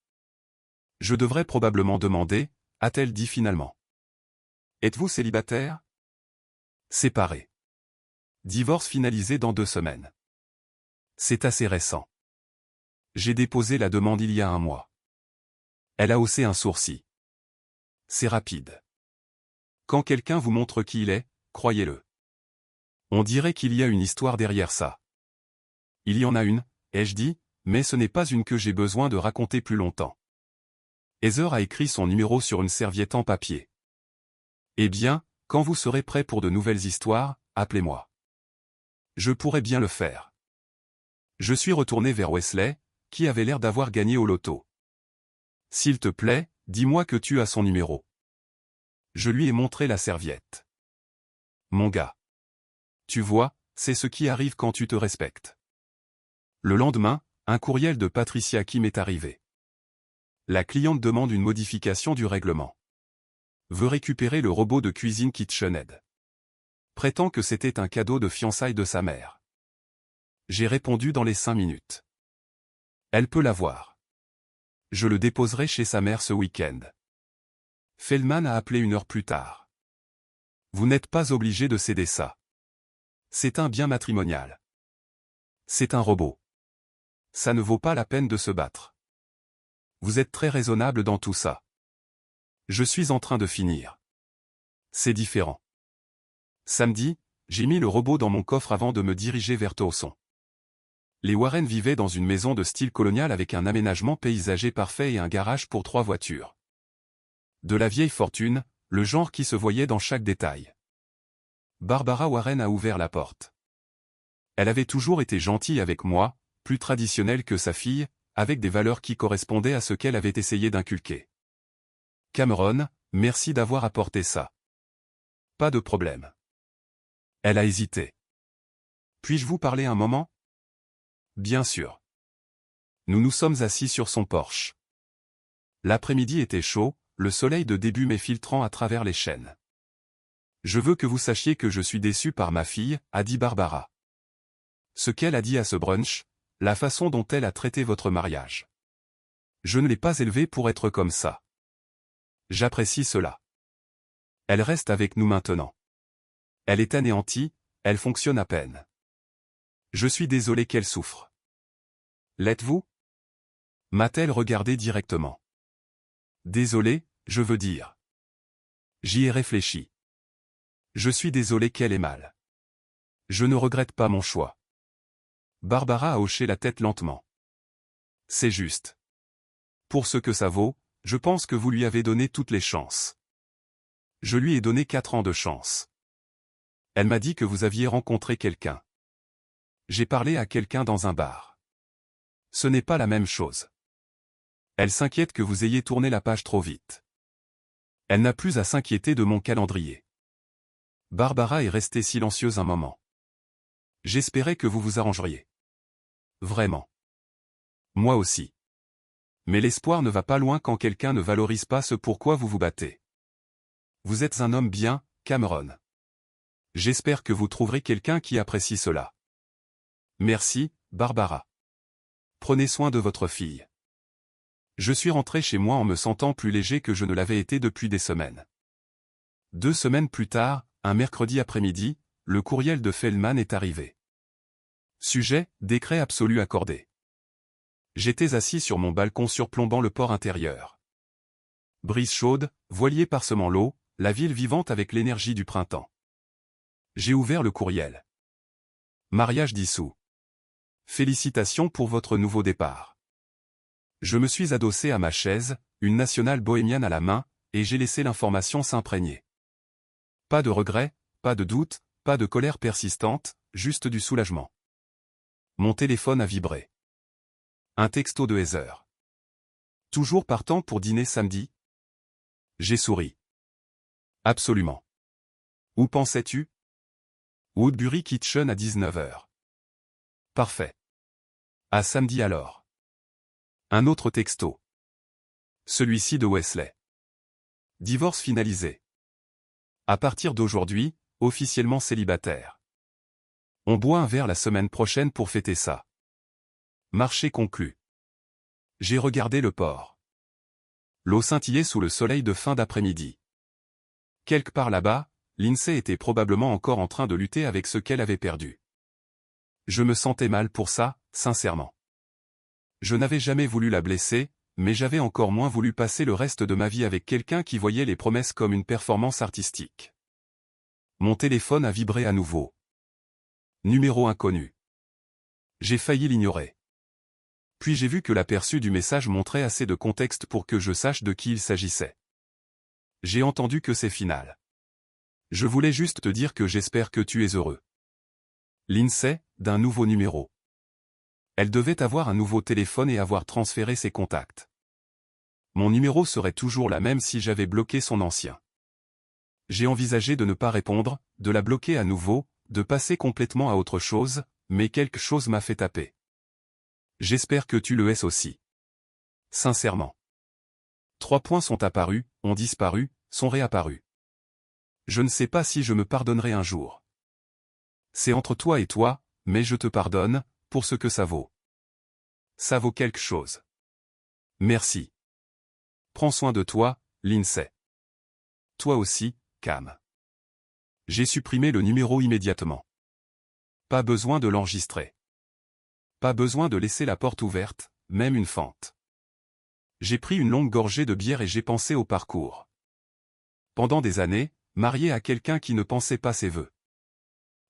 Je devrais probablement demander, a-t-elle dit finalement. Êtes-vous célibataire? Séparé. Divorce finalisé dans 2 semaines. C'est assez récent. J'ai déposé la demande il y a 1 mois. Elle a haussé un sourcil. C'est rapide. Quand quelqu'un vous montre qui il est, croyez-le. On dirait qu'il y a une histoire derrière ça. Il y en a une, ai-je dit, mais ce n'est pas une que j'ai besoin de raconter plus longtemps. Heather a écrit son numéro sur une serviette en papier. Eh bien, quand vous serez prêt pour de nouvelles histoires, appelez-moi. Je pourrais bien le faire. Je suis retourné vers Wesley, qui avait l'air d'avoir gagné au loto. S'il te plaît, dis-moi que tu as son numéro. Je lui ai montré la serviette. Mon gars. Tu vois, c'est ce qui arrive quand tu te respectes. Le lendemain, un courriel de Patricia qui m'est arrivé. La cliente demande une modification du règlement. Veut récupérer le robot de cuisine KitchenAid. Prétend que c'était un cadeau de fiançailles de sa mère. J'ai répondu dans les 5 minutes. Elle peut l'avoir. Je le déposerai chez sa mère ce week-end. Feldman a appelé 1 heure plus tard. Vous n'êtes pas obligé de céder ça. C'est un bien matrimonial. C'est un robot. Ça ne vaut pas la peine de se battre. Vous êtes très raisonnable dans tout ça. Je suis en train de finir. C'est différent. Samedi, j'ai mis le robot dans mon coffre avant de me diriger vers Towson. Les Warren vivaient dans une maison de style colonial avec un aménagement paysager parfait et un garage pour 3 voitures. De la vieille fortune, le genre qui se voyait dans chaque détail. Barbara Warren a ouvert la porte. Elle avait toujours été gentille avec moi, plus traditionnelle que sa fille, avec des valeurs qui correspondaient à ce qu'elle avait essayé d'inculquer. Cameron, merci d'avoir apporté ça. Pas de problème. Elle a hésité. Puis-je vous parler un moment? Bien sûr. Nous nous sommes assis sur son porche. L'après-midi était chaud, le soleil de début mai filtrant à travers les chênes. Je veux que vous sachiez que je suis déçu par ma fille, a dit Barbara. Ce qu'elle a dit à ce brunch, la façon dont elle a traité votre mariage. Je ne l'ai pas élevée pour être comme ça. J'apprécie cela. Elle reste avec nous maintenant. Elle est anéantie, elle fonctionne à peine. Je suis désolé qu'elle souffre. L'êtes-vous? M'a-t-elle regardé directement. Désolé, je veux dire. J'y ai réfléchi. Je suis désolé qu'elle ait mal. Je ne regrette pas mon choix. Barbara a hoché la tête lentement. C'est juste. Pour ce que ça vaut, je pense que vous lui avez donné toutes les chances. Je lui ai donné 4 ans de chance. Elle m'a dit que vous aviez rencontré quelqu'un. J'ai parlé à quelqu'un dans un bar. Ce n'est pas la même chose. Elle s'inquiète que vous ayez tourné la page trop vite. Elle n'a plus à s'inquiéter de mon calendrier. Barbara est restée silencieuse un moment. J'espérais que vous vous arrangeriez. Vraiment. Moi aussi. Mais l'espoir ne va pas loin quand quelqu'un ne valorise pas ce pourquoi vous vous battez. Vous êtes un homme bien, Cameron. J'espère que vous trouverez quelqu'un qui apprécie cela. Merci, Barbara. Prenez soin de votre fille. Je suis rentré chez moi en me sentant plus léger que je ne l'avais été depuis des semaines. 2 semaines plus tard, un mercredi après-midi, le courriel de Feldman est arrivé. Sujet, décret absolu accordé. J'étais assis sur mon balcon surplombant le port intérieur. Brise chaude, voilier parsemant l'eau, la ville vivante avec l'énergie du printemps. J'ai ouvert le courriel. Mariage dissous. Félicitations pour votre nouveau départ. Je me suis adossé à ma chaise, une nationale bohémienne à la main, et j'ai laissé l'information s'imprégner. Pas de regret, pas de doute, pas de colère persistante, juste du soulagement. Mon téléphone a vibré. Un texto de Heather. Toujours partant pour dîner samedi? J'ai souri. Absolument. Où pensais-tu? Woodbury Kitchen à 19h. Parfait. À samedi alors. Un autre texto. Celui-ci de Wesley. Divorce finalisé. À partir d'aujourd'hui, officiellement célibataire. On boit un verre la semaine prochaine pour fêter ça. Marché conclu. J'ai regardé le port. L'eau scintillait sous le soleil de fin d'après-midi. Quelque part là-bas, Lindsay était probablement encore en train de lutter avec ce qu'elle avait perdu. Je me sentais mal pour ça, sincèrement. Je n'avais jamais voulu la blesser, mais j'avais encore moins voulu passer le reste de ma vie avec quelqu'un qui voyait les promesses comme une performance artistique. Mon téléphone a vibré à nouveau. Numéro inconnu. J'ai failli l'ignorer. Puis j'ai vu que l'aperçu du message montrait assez de contexte pour que je sache de qui il s'agissait. J'ai entendu que c'est final. Je voulais juste te dire que j'espère que tu es heureux. Lindsay, d'un nouveau numéro. Elle devait avoir un nouveau téléphone et avoir transféré ses contacts. Mon numéro serait toujours la même si j'avais bloqué son ancien. J'ai envisagé de ne pas répondre, de la bloquer à nouveau, de passer complètement à autre chose, mais quelque chose m'a fait taper. J'espère que tu le es aussi. Sincèrement. 3 points sont apparus, ont disparu, sont réapparus. Je ne sais pas si je me pardonnerai un jour. C'est entre toi et toi, mais je te pardonne, pour ce que ça vaut. Ça vaut quelque chose. Merci. Prends soin de toi, Lindsay. Toi aussi, Cam. J'ai supprimé le numéro immédiatement. Pas besoin de l'enregistrer. Pas besoin de laisser la porte ouverte, même une fente. J'ai pris une longue gorgée de bière et j'ai pensé au parcours. Pendant des années, marié à quelqu'un qui ne pensait pas ses vœux.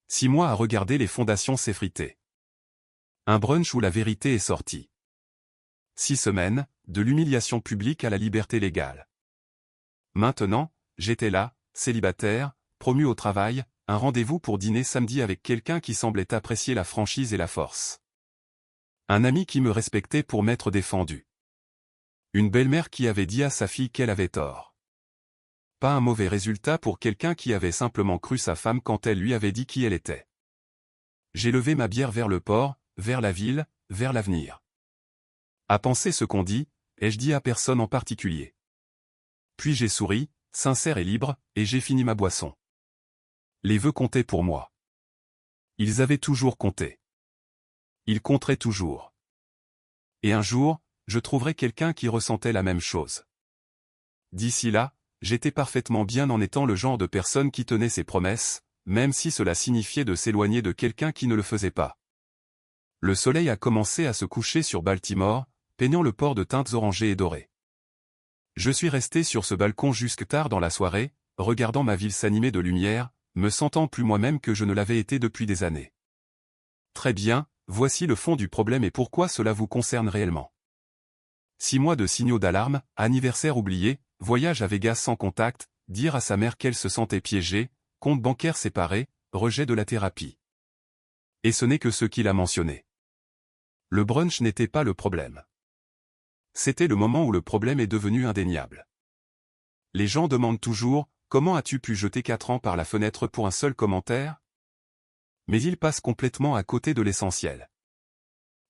6 mois à regarder les fondations s'effriter. Un brunch où la vérité est sortie. 6 semaines, de l'humiliation publique à la liberté légale. Maintenant, j'étais là, célibataire, promu au travail, un rendez-vous pour dîner samedi avec quelqu'un qui semblait apprécier la franchise et la force. Un ami qui me respectait pour m'être défendu. Une belle-mère qui avait dit à sa fille qu'elle avait tort. Pas un mauvais résultat pour quelqu'un qui avait simplement cru sa femme quand elle lui avait dit qui elle était. J'ai levé ma bière vers le port, vers la ville, vers l'avenir. À penser ce qu'on dit, ai-je dit à personne en particulier. Puis j'ai souri, sincère et libre, et j'ai fini ma boisson. Les vœux comptaient pour moi. Ils avaient toujours compté. Ils compteraient toujours. Et un jour, je trouverai quelqu'un qui ressentait la même chose. D'ici là, j'étais parfaitement bien en étant le genre de personne qui tenait ses promesses, même si cela signifiait de s'éloigner de quelqu'un qui ne le faisait pas. Le soleil a commencé à se coucher sur Baltimore, peignant le port de teintes orangées et dorées. Je suis resté sur ce balcon jusque tard dans la soirée, regardant ma ville s'animer de lumière, me sentant plus moi-même que je ne l'avais été depuis des années. Très bien, voici le fond du problème et pourquoi cela vous concerne réellement. 6 mois de signaux d'alarme, anniversaire oublié, voyage à Vegas sans contact, dire à sa mère qu'elle se sentait piégée, compte bancaire séparé, rejet de la thérapie. Et ce n'est que ce qu'il a mentionné. Le brunch n'était pas le problème. C'était le moment où le problème est devenu indéniable. Les gens demandent toujours, comment as-tu pu jeter 4 ans par la fenêtre pour un seul commentaire? Mais il passe complètement à côté de l'essentiel.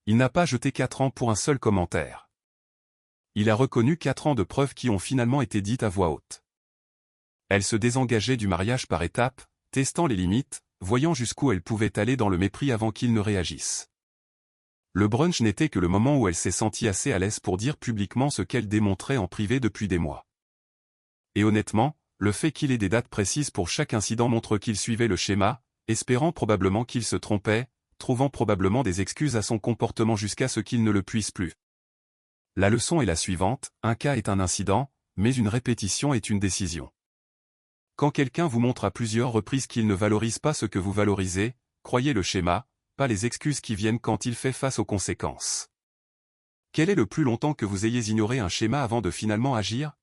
Il n'a pas jeté 4 ans pour un seul commentaire. Il a reconnu 4 ans de preuves qui ont finalement été dites à voix haute. Elle se désengageait du mariage par étapes, testant les limites, voyant jusqu'où elle pouvait aller dans le mépris avant qu'il ne réagisse. Le brunch n'était que le moment où elle s'est sentie assez à l'aise pour dire publiquement ce qu'elle démontrait en privé depuis des mois. Et honnêtement, le fait qu'il ait des dates précises pour chaque incident montre qu'il suivait le schéma, espérant probablement qu'il se trompait, trouvant probablement des excuses à son comportement jusqu'à ce qu'il ne le puisse plus. La leçon est la suivante, un cas est un incident, mais une répétition est une décision. Quand quelqu'un vous montre à plusieurs reprises qu'il ne valorise pas ce que vous valorisez, croyez le schéma, pas les excuses qui viennent quand il fait face aux conséquences. Quel est le plus longtemps que vous ayez ignoré un schéma avant de finalement agir?